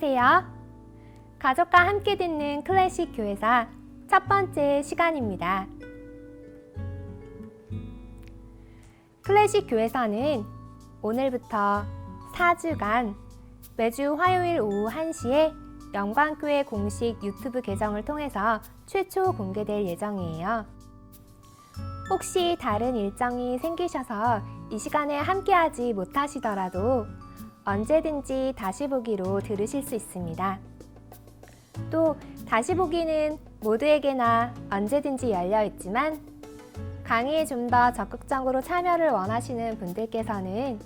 안녕하세요. 가족과 함께 듣는 클래식 교회사 첫 번째 시간입니다. 클래식 교회사는 오늘부터 4주간 매주 화요일 오후 1시에 영광교회 공식 유튜브 계정을 통해서 최초 공개될 예정이에요. 혹시 다른 일정이 생기셔서 이 시간에 함께하지 못하시더라도 언제든지 다시 보기로 들으실 수 있습니다. 또 다시 보기는 모두에게나 언제든지 열려 있지만 강의에 좀 더 적극적으로 참여를 원하시는 분들께서는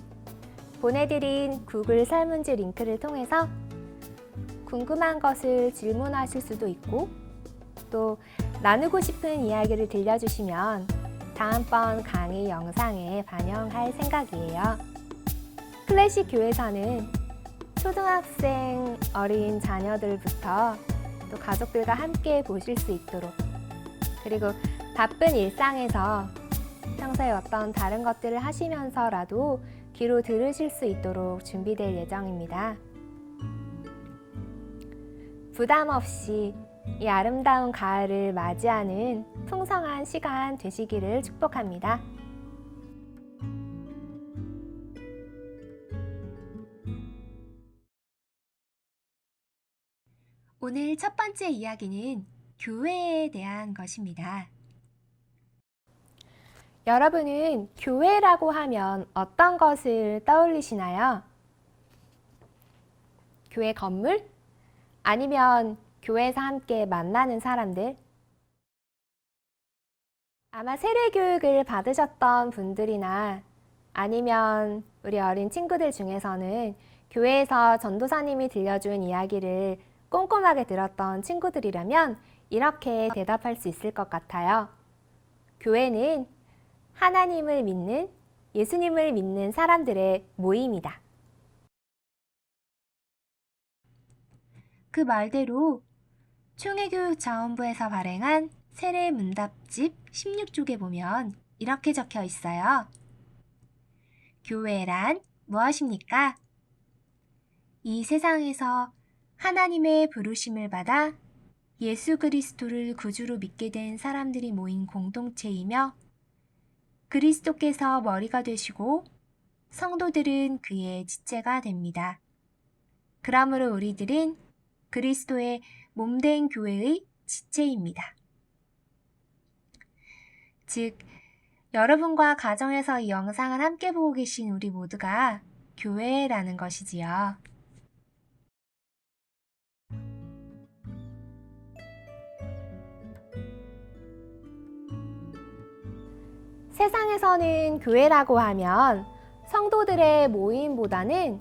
보내드린 구글 설문지 링크를 통해서 궁금한 것을 질문하실 수도 있고 또 나누고 싶은 이야기를 들려주시면 다음번 강의 영상에 반영할 생각이에요. 클래식 교회사는 초등학생 어린 자녀들부터 또 가족들과 함께 보실 수 있도록 그리고 바쁜 일상에서 평소에 어떤 다른 것들을 하시면서라도 귀로 들으실 수 있도록 준비될 예정입니다. 부담 없이 이 아름다운 가을을 맞이하는 풍성한 시간 되시기를 축복합니다. 오늘 첫 번째 이야기는 교회에 대한 것입니다. 여러분은 교회라고 하면 어떤 것을 떠올리시나요? 교회 건물? 아니면 교회에서 함께 만나는 사람들? 아마 세례 교육을 받으셨던 분들이나 아니면 우리 어린 친구들 중에서는 교회에서 전도사님이 들려준 이야기를 꼼꼼하게 들었던 친구들이라면 이렇게 대답할 수 있을 것 같아요. 교회는 하나님을 믿는, 예수님을 믿는 사람들의 모임이다. 그 말대로 총회교육자원부에서 발행한 세례 문답집 16쪽에 보면 이렇게 적혀 있어요. 교회란 무엇입니까? 이 세상에서 하나님의 부르심을 받아 예수 그리스도를 구주로 믿게 된 사람들이 모인 공동체이며 그리스도께서 머리가 되시고 성도들은 그의 지체가 됩니다. 그러므로 우리들은 그리스도의 몸된 교회의 지체입니다. 즉, 여러분과 가정에서 이 영상을 함께 보고 계신 우리 모두가 교회라는 것이지요. 세상에서는 교회라고 하면 성도들의 모임보다는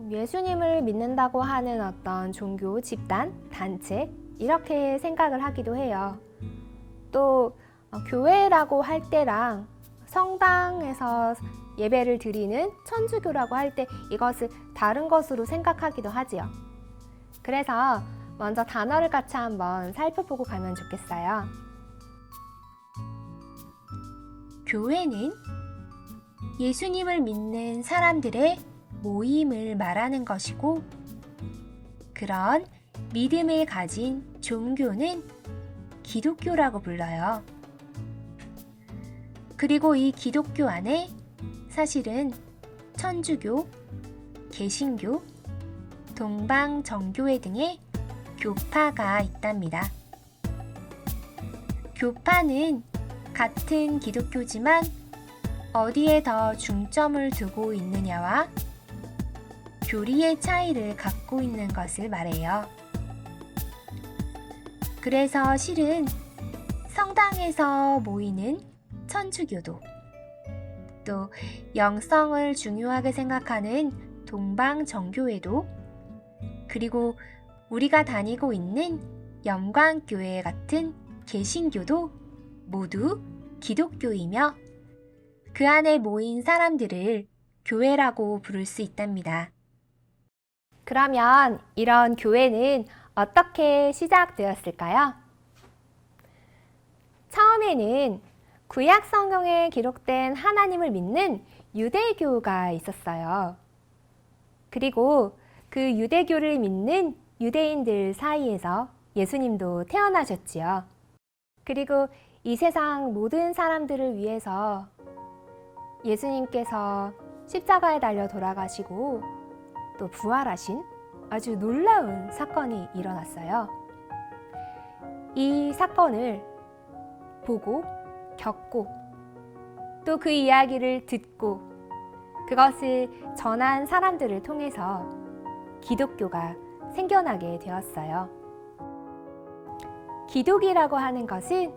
예수님을 믿는다고 하는 어떤 종교, 집단, 단체 이렇게 생각을 하기도 해요. 또 교회라고 할 때랑 성당에서 예배를 드리는 천주교라고 할 때 이것을 다른 것으로 생각하기도 하지요. 그래서 먼저 단어를 같이 한번 살펴보고 가면 좋겠어요. 교회는 예수님을 믿는 사람들의 모임을 말하는 것이고 그런 믿음을 가진 종교는 기독교라고 불러요. 그리고 이 기독교 안에 사실은 천주교, 개신교, 동방정교회 등의 교파가 있답니다. 교파는 같은 기독교지만 어디에 더 중점을 두고 있느냐와 교리의 차이를 갖고 있는 것을 말해요. 그래서 실은 성당에서 모이는 천주교도 또 영성을 중요하게 생각하는 동방정교회도 그리고 우리가 다니고 있는 영광교회 같은 개신교도 모두 기독교이며 그 안에 모인 사람들을 교회라고 부를 수 있답니다. 그러면 이런 교회는 어떻게 시작되었을까요? 처음에는 구약 성경에 기록된 하나님을 믿는 유대교가 있었어요. 그리고 그 유대교를 믿는 유대인들 사이에서 예수님도 태어나셨지요. 그리고 이 세상 모든 사람들을 위해서 예수님께서 십자가에 달려 돌아가시고 또 부활하신 아주 놀라운 사건이 일어났어요. 이 사건을 보고 겪고 또 그 이야기를 듣고 그것을 전한 사람들을 통해서 기독교가 생겨나게 되었어요. 기독이라고 하는 것은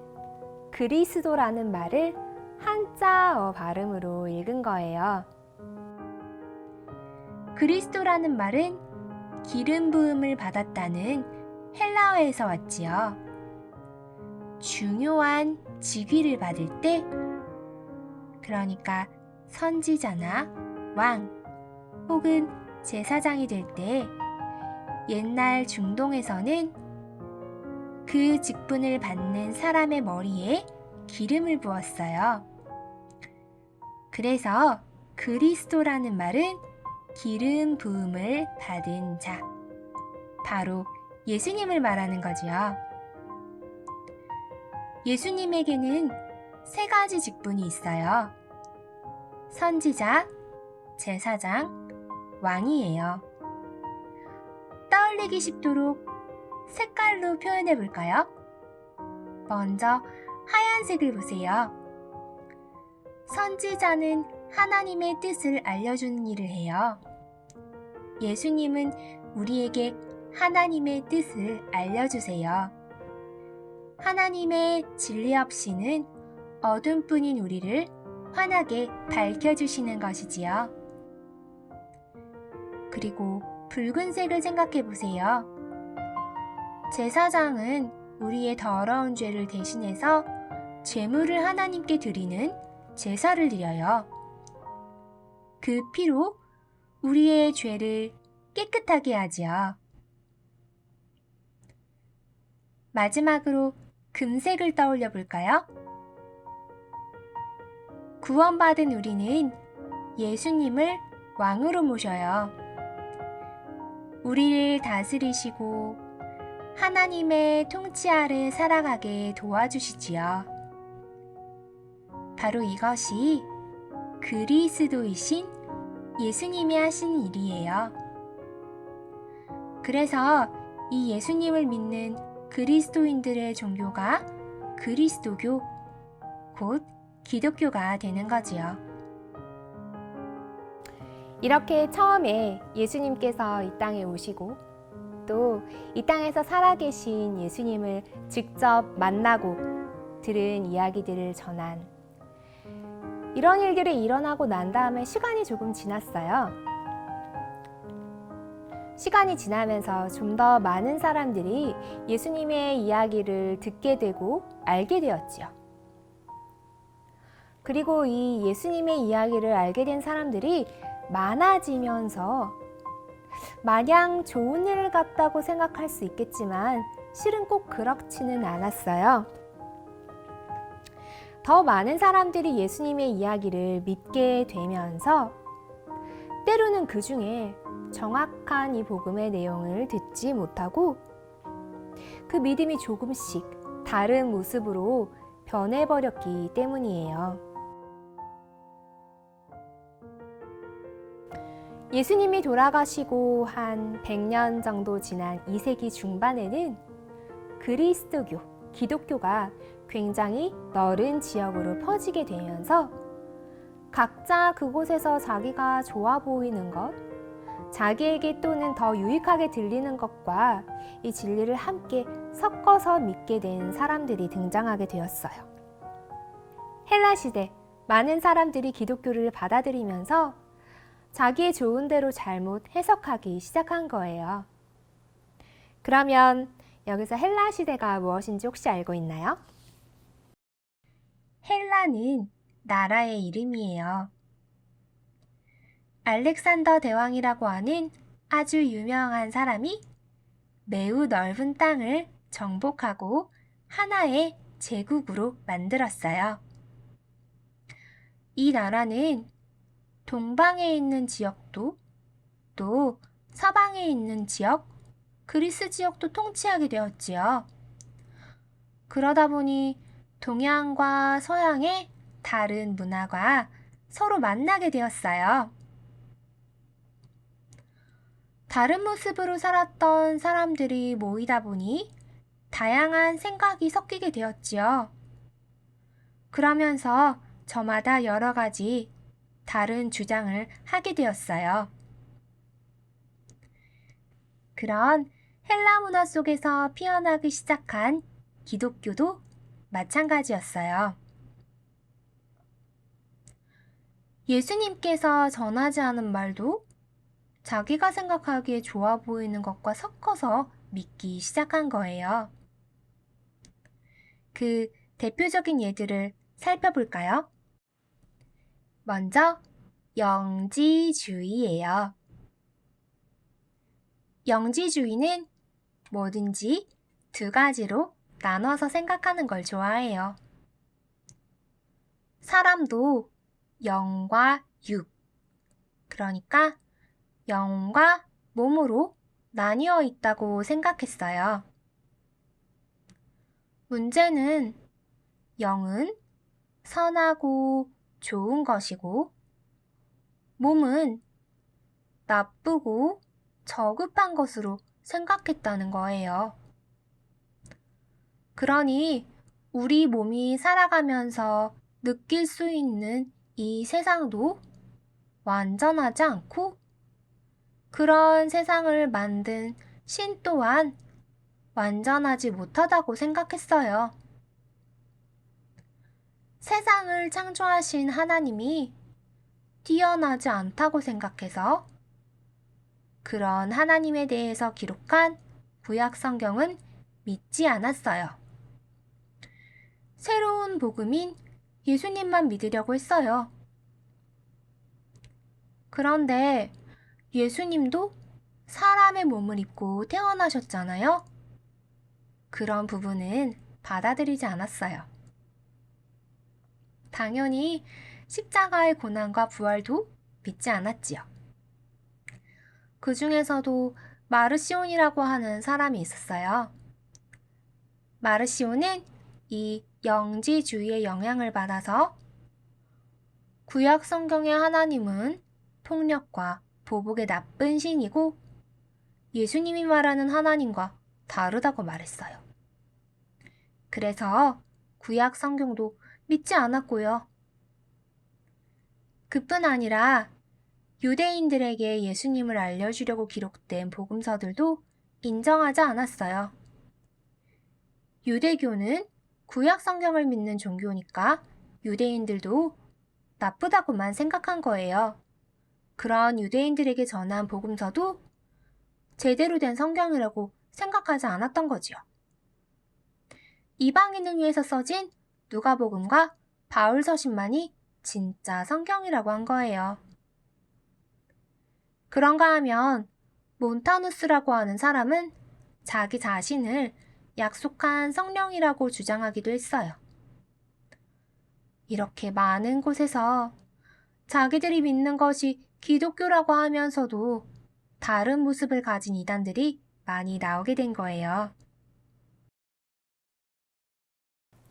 그리스도라는 말을 한자어 발음으로 읽은 거예요. 그리스도라는 말은 기름 부음을 받았다는 헬라어에서 왔지요. 중요한 직위를 받을 때, 그러니까 선지자나 왕 혹은 제사장이 될 때 옛날 중동에서는 그 직분을 받는 사람의 머리에 기름을 부었어요. 그래서 그리스도라는 말은 기름 부음을 받은 자, 바로 예수님을 말하는 거지요. 예수님에게는 세 가지 직분이 있어요. 선지자, 제사장, 왕이에요. 떠올리기 쉽도록 색깔로 표현해 볼까요? 먼저 하얀색을 보세요. 선지자는 하나님의 뜻을 알려주는 일을 해요. 예수님은 우리에게 하나님의 뜻을 알려주세요. 하나님의 진리 없이는 어둠뿐인 우리를 환하게 밝혀주시는 것이지요. 그리고 붉은색을 생각해 보세요. 제사장은 우리의 더러운 죄를 대신해서 제물을 하나님께 드리는 제사를 드려요. 그 피로 우리의 죄를 깨끗하게 하지요. 마지막으로 금색을 떠올려 볼까요? 구원받은 우리는 예수님을 왕으로 모셔요. 우리를 다스리시고 하나님의 통치 아래 살아가게 도와주시지요. 바로 이것이 그리스도이신 예수님이 하신 일이에요. 그래서 이 예수님을 믿는 그리스도인들의 종교가 그리스도교, 곧 기독교가 되는 거지요. 이렇게 처음에 예수님께서 이 땅에 오시고 또 이 땅에서 살아계신 예수님을 직접 만나고 들은 이야기들을 전한 이런 일들이 일어나고 난 다음에 시간이 조금 지났어요. 시간이 지나면서 좀 더 많은 사람들이 예수님의 이야기를 듣게 되고 알게 되었지요. 그리고 이 예수님의 이야기를 알게 된 사람들이 많아지면서 마냥 좋은 일 같다고 생각할 수 있겠지만 실은 꼭 그렇지는 않았어요. 더 많은 사람들이 예수님의 이야기를 믿게 되면서 때로는 그 중에 정확한 이 복음의 내용을 듣지 못하고 그 믿음이 조금씩 다른 모습으로 변해버렸기 때문이에요. 예수님이 돌아가시고 한 100년 정도 지난 2세기 중반에는 그리스도교, 기독교가 굉장히 넓은 지역으로 퍼지게 되면서 각자 그곳에서 자기가 좋아 보이는 것, 자기에게 또는 더 유익하게 들리는 것과 이 진리를 함께 섞어서 믿게 된 사람들이 등장하게 되었어요. 헬라 시대, 많은 사람들이 기독교를 받아들이면서 자기의 좋은 대로 잘못 해석하기 시작한 거예요. 그러면 여기서 헬라 시대가 무엇인지 혹시 알고 있나요? 헬라는 나라의 이름이에요. 알렉산더 대왕이라고 하는 아주 유명한 사람이 매우 넓은 땅을 정복하고 하나의 제국으로 만들었어요. 이 나라는 동방에 있는 지역도 또 서방에 있는 지역, 그리스 지역도 통치하게 되었지요. 그러다 보니 동양과 서양의 다른 문화가 서로 만나게 되었어요. 다른 모습으로 살았던 사람들이 모이다 보니 다양한 생각이 섞이게 되었지요. 그러면서 저마다 여러 가지 다른 주장을 하게 되었어요. 그런 헬라 문화 속에서 피어나기 시작한 기독교도 마찬가지였어요. 예수님께서 전하지 않은 말도 자기가 생각하기에 좋아 보이는 것과 섞어서 믿기 시작한 거예요. 그 대표적인 예들을 살펴볼까요? 먼저 영지주의예요. 영지주의는 뭐든지 두 가지로 나눠서 생각하는 걸 좋아해요. 사람도 영과 육, 그러니까 영과 몸으로 나뉘어 있다고 생각했어요. 문제는 영은 선하고 좋은 것이고 몸은 나쁘고 저급한 것으로 생각했다는 거예요. 그러니 우리 몸이 살아가면서 느낄 수 있는 이 세상도 완전하지 않고 그런 세상을 만든 신 또한 완전하지 못하다고 생각했어요. 세상을 창조하신 하나님이 뛰어나지 않다고 생각해서 그런 하나님에 대해서 기록한 구약 성경은 믿지 않았어요. 새로운 복음인 예수님만 믿으려고 했어요. 그런데 예수님도 사람의 몸을 입고 태어나셨잖아요. 그런 부분은 받아들이지 않았어요. 당연히 십자가의 고난과 부활도 믿지 않았지요. 그 중에서도 마르시온이라고 하는 사람이 있었어요. 마르시온은 이 영지주의의 영향을 받아서 구약 성경의 하나님은 폭력과 보복의 나쁜 신이고 예수님이 말하는 하나님과 다르다고 말했어요. 그래서 구약 성경도 믿지 않았고요. 그뿐 아니라 유대인들에게 예수님을 알려주려고 기록된 복음서들도 인정하지 않았어요. 유대교는 구약 성경을 믿는 종교니까 유대인들도 나쁘다고만 생각한 거예요. 그런 유대인들에게 전한 복음서도 제대로 된 성경이라고 생각하지 않았던 거지요. 이방인을 위해서 써진 누가복음과 바울서신만이 진짜 성경이라고 한 거예요. 그런가 하면 몬타누스라고 하는 사람은 자기 자신을 약속한 성령이라고 주장하기도 했어요. 이렇게 많은 곳에서 자기들이 믿는 것이 기독교라고 하면서도 다른 모습을 가진 이단들이 많이 나오게 된 거예요.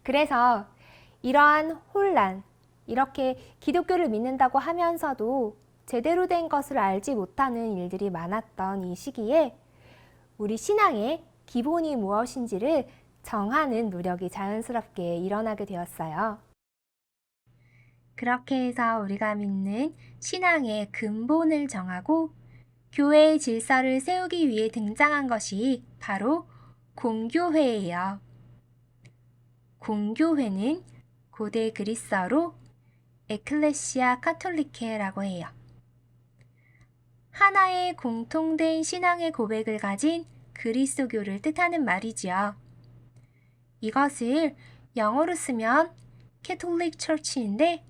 그래서 이러한 혼란, 이렇게 기독교를 믿는다고 하면서도 제대로 된 것을 알지 못하는 일들이 많았던 이 시기에 우리 신앙의 기본이 무엇인지를 정하는 노력이 자연스럽게 일어나게 되었어요. 그렇게 해서 우리가 믿는 신앙의 근본을 정하고 교회의 질서를 세우기 위해 등장한 것이 바로 공교회예요. 공교회는 고대 그리스어로 에클레시아 카톨리케라고 해요. 하나의 공통된 신앙의 고백을 가진 그리스도교를 뜻하는 말이지요. 이것을 영어로 쓰면 캐톨릭 처치인데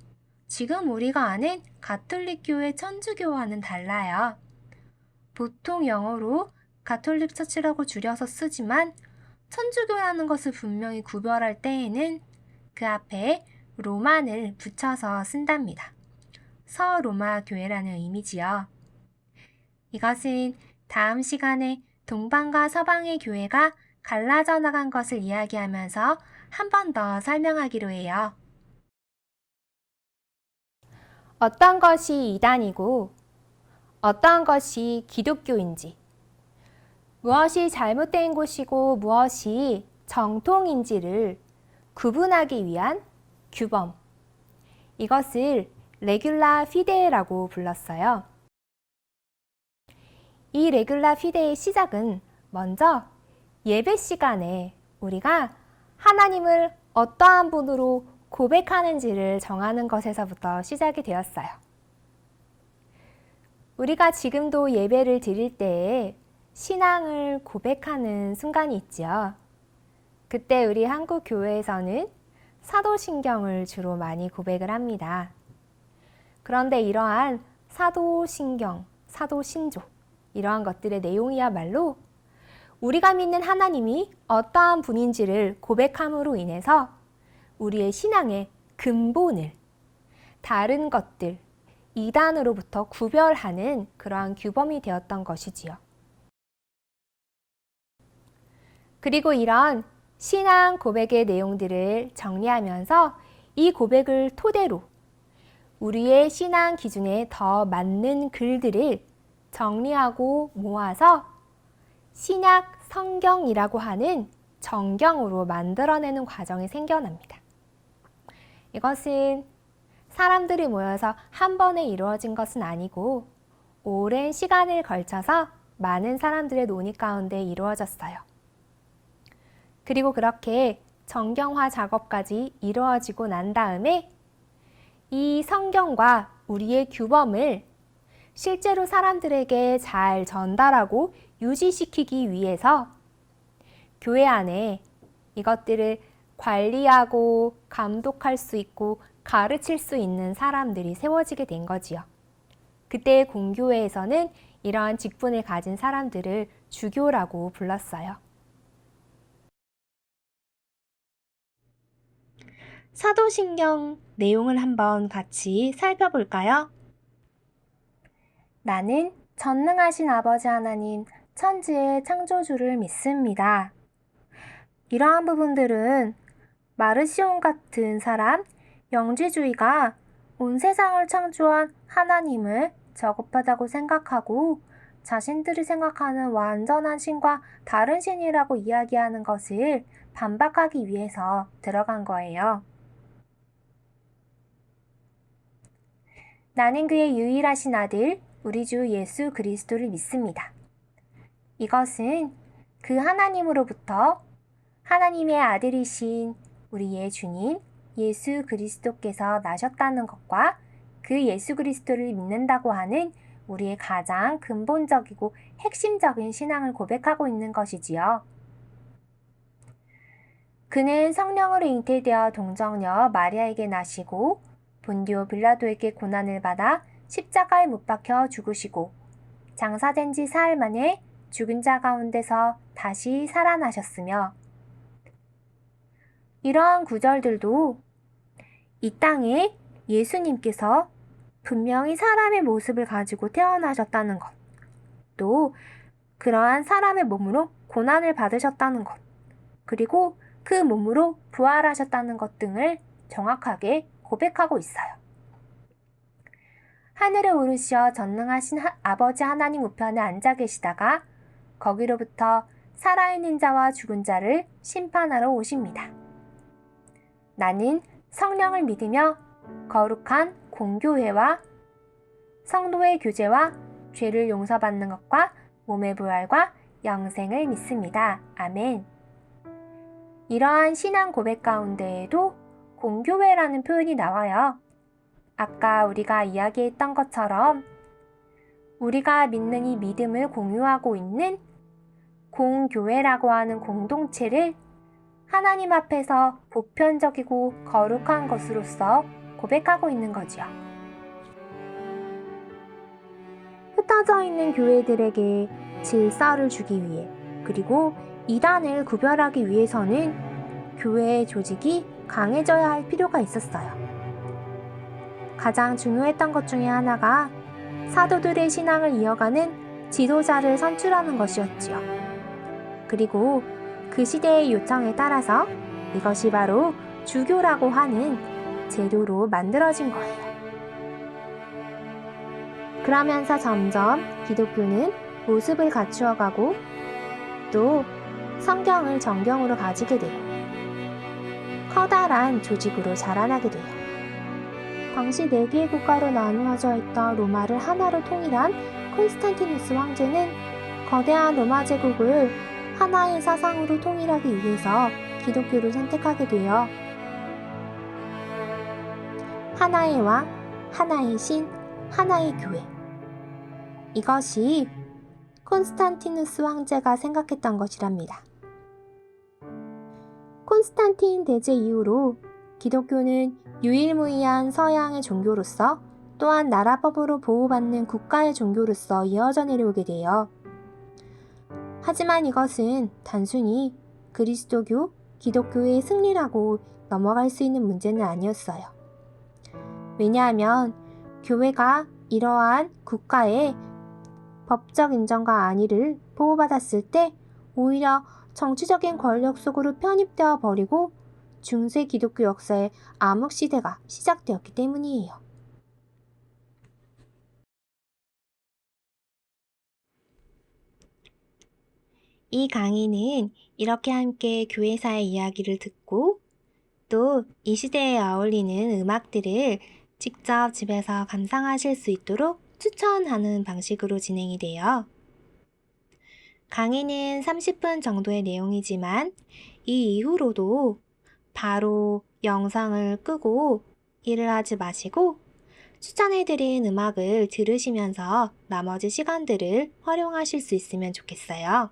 지금 우리가 아는 가톨릭교의 천주교와는 달라요. 보통 영어로 가톨릭 처치라고 줄여서 쓰지만 천주교라는 것을 분명히 구별할 때에는 그 앞에 로만을 붙여서 쓴답니다. 서로마 교회라는 의미지요. 이것은 다음 시간에 동방과 서방의 교회가 갈라져 나간 것을 이야기하면서 한 번 더 설명하기로 해요. 어떤 것이 이단이고 어떤 것이 기독교인지, 무엇이 잘못된 곳이고 무엇이 정통인지를 구분하기 위한 규범, 이것을 레귤라 피데라고 불렀어요. 이 레귤라 피데의 시작은 먼저 예배 시간에 우리가 하나님을 어떠한 분으로 고백하는지를 정하는 것에서부터 시작이 되었어요. 우리가 지금도 예배를 드릴 때에 신앙을 고백하는 순간이 있지요. 그때 우리 한국 교회에서는 사도신경을 주로 많이 고백을 합니다. 그런데 이러한 사도신경, 사도신조, 이러한 것들의 내용이야말로 우리가 믿는 하나님이 어떠한 분인지를 고백함으로 인해서 우리의 신앙의 근본을 다른 것들, 이단으로부터 구별하는 그러한 규범이 되었던 것이지요. 그리고 이런 신앙 고백의 내용들을 정리하면서 이 고백을 토대로 우리의 신앙 기준에 더 맞는 글들을 정리하고 모아서 신약 성경이라고 하는 정경으로 만들어내는 과정이 생겨납니다. 이것은 사람들이 모여서 한 번에 이루어진 것은 아니고 오랜 시간을 걸쳐서 많은 사람들의 논의 가운데 이루어졌어요. 그리고 그렇게 정경화 작업까지 이루어지고 난 다음에 이 성경과 우리의 규범을 실제로 사람들에게 잘 전달하고 유지시키기 위해서 교회 안에 이것들을 관리하고 감독할 수 있고 가르칠 수 있는 사람들이 세워지게 된 거지요. 그때 공교회에서는 이러한 직분을 가진 사람들을 주교라고 불렀어요. 사도신경 내용을 한번 같이 살펴볼까요? 나는 전능하신 아버지 하나님, 천지의 창조주를 믿습니다. 이러한 부분들은 마르시온 같은 사람, 영지주의가 온 세상을 창조한 하나님을 저급하다고 생각하고 자신들이 생각하는 완전한 신과 다른 신이라고 이야기하는 것을 반박하기 위해서 들어간 거예요. 나는 그의 유일하신 아들, 우리 주 예수 그리스도를 믿습니다. 이것은 그 하나님으로부터 하나님의 아들이신 우리의 주님 예수 그리스도께서 나셨다는 것과 그 예수 그리스도를 믿는다고 하는 우리의 가장 근본적이고 핵심적인 신앙을 고백하고 있는 것이지요. 그는 성령으로 잉태되어 동정녀 마리아에게 나시고 본디오 빌라도에게 고난을 받아 십자가에 못 박혀 죽으시고 장사된 지 사흘 만에 죽은 자 가운데서 다시 살아나셨으며 이러한 구절들도 이 땅에 예수님께서 분명히 사람의 모습을 가지고 태어나셨다는 것, 또 그러한 사람의 몸으로 고난을 받으셨다는 것, 그리고 그 몸으로 부활하셨다는 것 등을 정확하게 고백하고 있어요. 하늘에 오르시어 전능하신 아버지 하나님 우편에 앉아 계시다가 거기로부터 살아있는 자와 죽은 자를 심판하러 오십니다. 나는 성령을 믿으며 거룩한 공교회와 성도의 교제와 죄를 용서받는 것과 몸의 부활과 영생을 믿습니다. 아멘. 이러한 신앙 고백 가운데에도 공교회라는 표현이 나와요. 아까 우리가 이야기했던 것처럼 우리가 믿는 이 믿음을 공유하고 있는 공교회라고 하는 공동체를 하나님 앞에서 보편적이고 거룩한 것으로서 고백하고 있는 거지요. 흩어져 있는 교회들에게 질서를 주기 위해 그리고 이단을 구별하기 위해서는 교회의 조직이 강해져야 할 필요가 있었어요. 가장 중요했던 것 중에 하나가 사도들의 신앙을 이어가는 지도자를 선출하는 것이었지요. 그리고 그 시대의 요청에 따라서 이것이 바로 주교라고 하는 제도로 만들어진 거예요. 그러면서 점점 기독교는 모습을 갖추어가고 또 성경을 정경으로 가지게 되고 커다란 조직으로 자라나게 돼요. 당시 4개의 국가로 나누어져 있던 로마를 하나로 통일한 콘스탄티누스 황제는 거대한 로마 제국을 하나의 사상으로 통일하기 위해서 기독교를 선택하게 되어 하나의 왕, 하나의 신, 하나의 교회. 이것이 콘스탄티누스 황제가 생각했던 것이랍니다. 콘스탄틴 대제 이후로 기독교는 유일무이한 서양의 종교로서 또한 나라법으로 보호받는 국가의 종교로서 이어져 내려오게 돼요. 하지만 이것은 단순히 그리스도교, 기독교의 승리라고 넘어갈 수 있는 문제는 아니었어요. 왜냐하면 교회가 이러한 국가의 법적 인정과 안위를 보호받았을 때 오히려 정치적인 권력 속으로 편입되어 버리고 중세 기독교 역사의 암흑 시대가 시작되었기 때문이에요. 이 강의는 이렇게 함께 교회사의 이야기를 듣고 또 이 시대에 어울리는 음악들을 직접 집에서 감상하실 수 있도록 추천하는 방식으로 진행이 돼요. 강의는 30분 정도의 내용이지만 이 이후로도 바로 영상을 끄고 일을 하지 마시고 추천해드린 음악을 들으시면서 나머지 시간들을 활용하실 수 있으면 좋겠어요.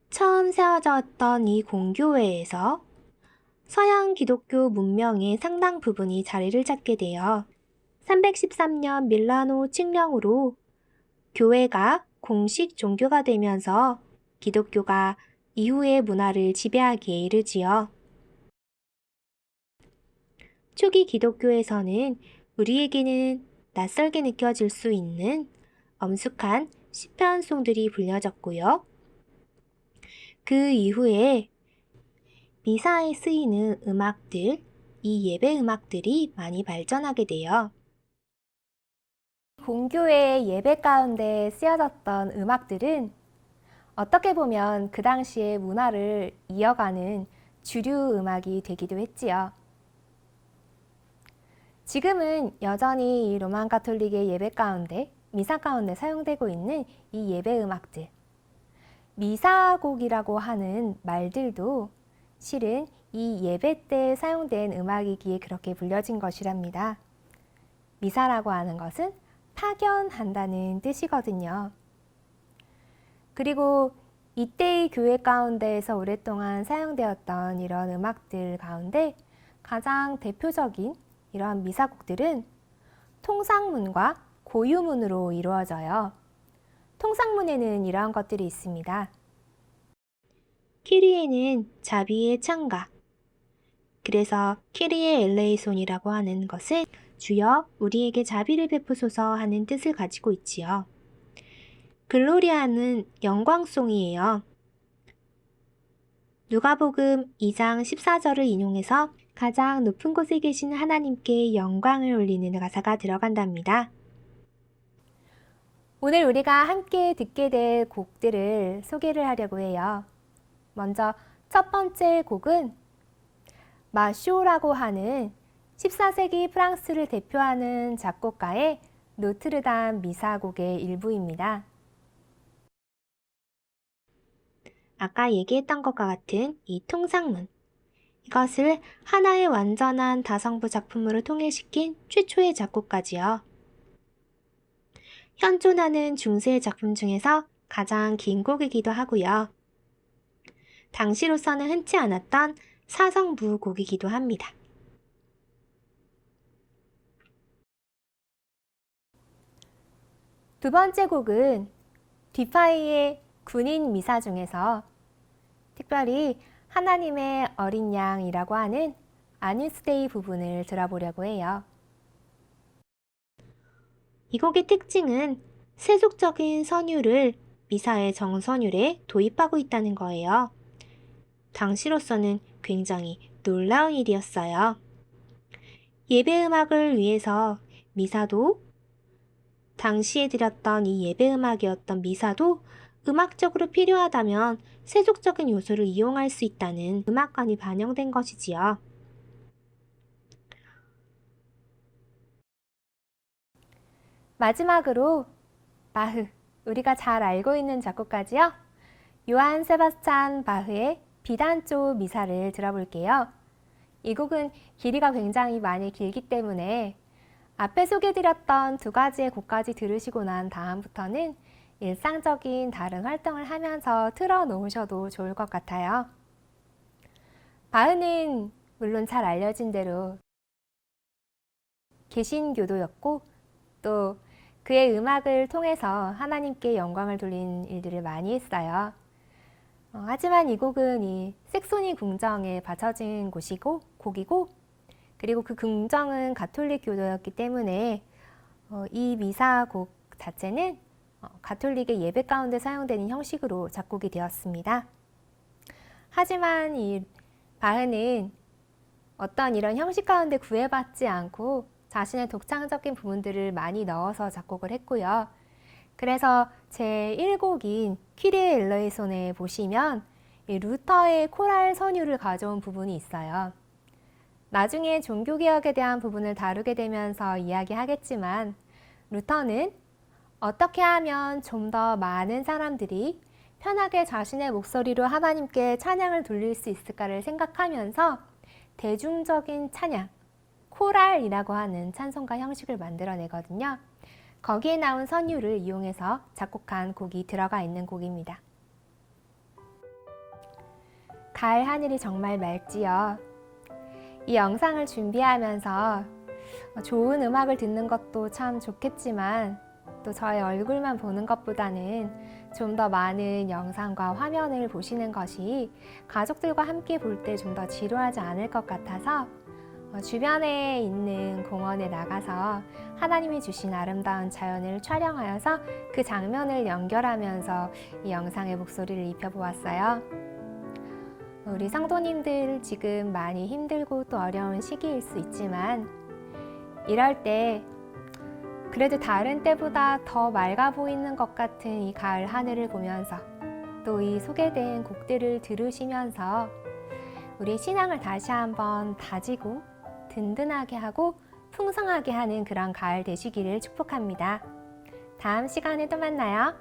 처음 세워졌던 이 공교회에서 서양 기독교 문명의 상당 부분이 자리를 잡게 되어 313년 밀라노 칙령으로 교회가 공식 종교가 되면서 기독교가 이후의 문화를 지배하기에 이르지요. 초기 기독교에서는 우리에게는 낯설게 느껴질 수 있는 엄숙한 시편송들이 불려졌고요. 그 이후에 미사에 쓰이는 음악들, 이 예배 음악들이 많이 발전하게 돼요. 공교회의 예배 가운데 쓰여졌던 음악들은 어떻게 보면 그 당시의 문화를 이어가는 주류 음악이 되기도 했지요. 지금은 여전히 이 로만 가톨릭의 예배 가운데, 미사 가운데 사용되고 있는 이 예배 음악들, 미사곡이라고 하는 말들도 실은 이 예배 때 사용된 음악이기에 그렇게 불려진 것이랍니다. 미사라고 하는 것은 파견한다는 뜻이거든요. 그리고 이때의 교회 가운데에서 오랫동안 사용되었던 이런 음악들 가운데 가장 대표적인 이런 미사곡들은 통상문과 고유문으로 이루어져요. 통상문에는 이러한 것들이 있습니다. 키리에는 자비의 창가. 그래서 키리에 엘레이손이라고 하는 것은 주여 우리에게 자비를 베푸소서 하는 뜻을 가지고 있지요. 글로리아는 영광송이에요. 누가복음 2장 14절을 인용해서 가장 높은 곳에 계신 하나님께 영광을 올리는 가사가 들어간답니다. 오늘 우리가 함께 듣게 될 곡들을 소개를 하려고 해요. 먼저 첫 번째 곡은 마쇼라고 하는 14세기 프랑스를 대표하는 작곡가의 노트르담 미사곡의 일부입니다. 아까 얘기했던 것과 같은 이 통상문, 이것을 하나의 완전한 다성부 작품으로 통일시킨 최초의 작곡가지요. 현존하는 중세 작품 중에서 가장 긴 곡이기도 하고요. 당시로서는 흔치 않았던 사성부 곡이기도 합니다. 두 번째 곡은 뒤파이의 군인 미사 중에서 특별히 하나님의 어린 양이라고 하는 아뉴스데이 부분을 들어보려고 해요. 이 곡의 특징은 세속적인 선율을 미사의 정선율에 도입하고 있다는 거예요. 당시로서는 굉장히 놀라운 일이었어요. 예배 음악을 위해서 미사도, 당시에 드렸던 이 예배 음악이었던 미사도 음악적으로 필요하다면 세속적인 요소를 이용할 수 있다는 음악관이 반영된 것이지요. 마지막으로 바흐, 우리가 잘 알고 있는 작곡가지요. 요한 세바스찬 바흐의 비단조 미사를 들어볼게요. 이 곡은 길이가 굉장히 많이 길기 때문에 앞에 소개드렸던 두 가지의 곡까지 들으시고 난 다음부터는 일상적인 다른 활동을 하면서 틀어놓으셔도 좋을 것 같아요. 바흐는 물론 잘 알려진 대로 개신교도였고 또 그의 음악을 통해서 하나님께 영광을 돌린 일들을 많이 했어요. 하지만 이 곡은 이 색소니 궁정에 바쳐진 곡이고 그리고 그 궁정은 가톨릭 교도였기 때문에 이 미사곡 자체는 가톨릭의 예배 가운데 사용되는 형식으로 작곡이 되었습니다. 하지만 이 바흐는 어떤 이런 형식 가운데 구애받지 않고 자신의 독창적인 부분들을 많이 넣어서 작곡을 했고요. 그래서 제1곡인 키리에 엘레이손에 보시면 루터의 코랄 선율을 가져온 부분이 있어요. 나중에 종교개혁에 대한 부분을 다루게 되면서 이야기하겠지만 루터는 어떻게 하면 좀 더 많은 사람들이 편하게 자신의 목소리로 하나님께 찬양을 돌릴 수 있을까를 생각하면서 대중적인 찬양, 코랄이라고 하는 찬송가 형식을 만들어내거든요. 거기에 나온 선율을 이용해서 작곡한 곡이 들어가 있는 곡입니다. 가을 하늘이 정말 맑지요. 이 영상을 준비하면서 좋은 음악을 듣는 것도 참 좋겠지만 또 저의 얼굴만 보는 것보다는 좀 더 많은 영상과 화면을 보시는 것이 가족들과 함께 볼 때 좀 더 지루하지 않을 것 같아서 주변에 있는 공원에 나가서 하나님이 주신 아름다운 자연을 촬영하여서 그 장면을 연결하면서 이 영상에 목소리를 입혀보았어요. 우리 성도님들 지금 많이 힘들고 또 어려운 시기일 수 있지만 이럴 때 그래도 다른 때보다 더 맑아 보이는 것 같은 이 가을 하늘을 보면서 또 이 소개된 곡들을 들으시면서 우리 신앙을 다시 한번 다지고 든든하게 하고 풍성하게 하는 그런 가을 되시기를 축복합니다. 다음 시간에 또 만나요.